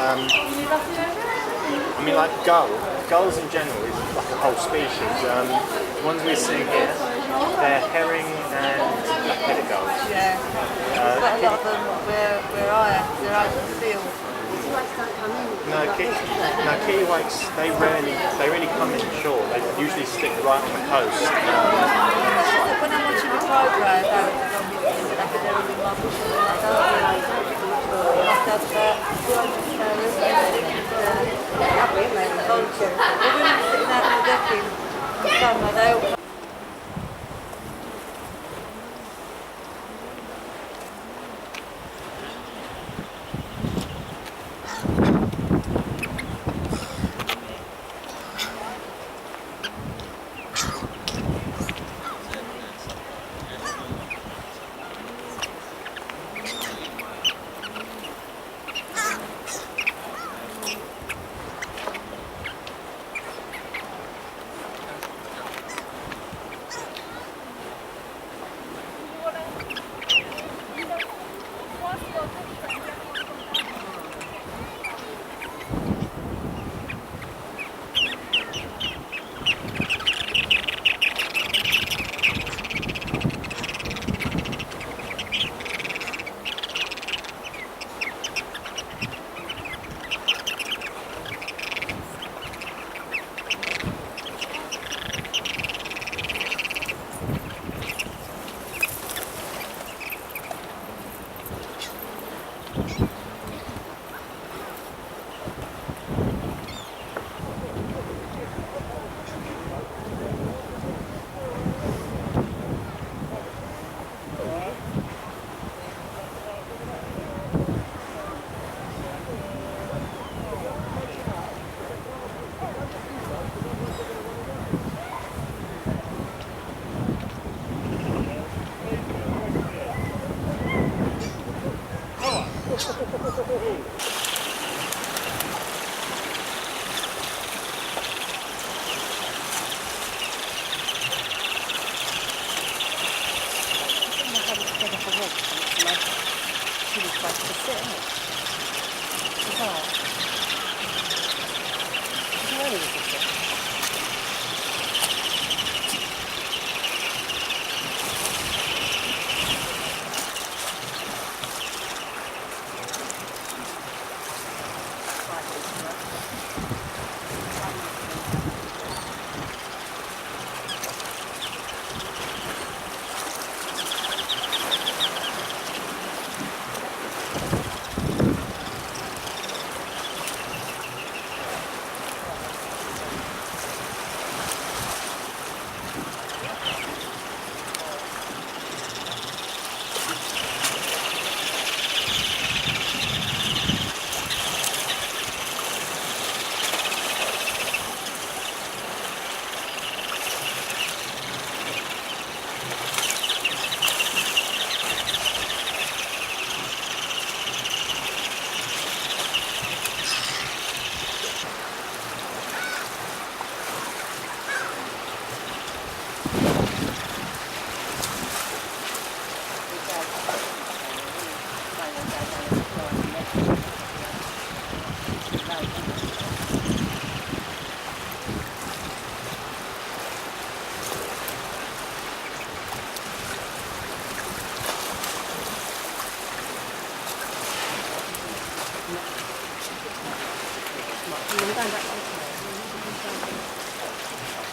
I mean, like gulls in general is like a whole species. The ones we're seeing here, they're herring and black-headed gulls. Yeah, but a lot of them where I am, they're out in the field. No, kittiwakes, they really come inshore. They usually stick right on the coast. When I'm watching the program, like they're in my bush, I don't realise culture. But when I'm sitting out on the deck in the summer, they all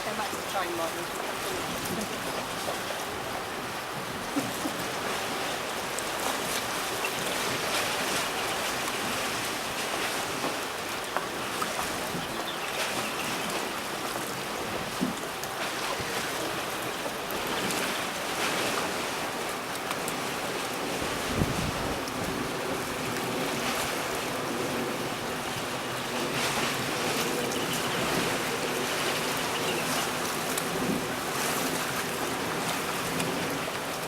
They might be trying models.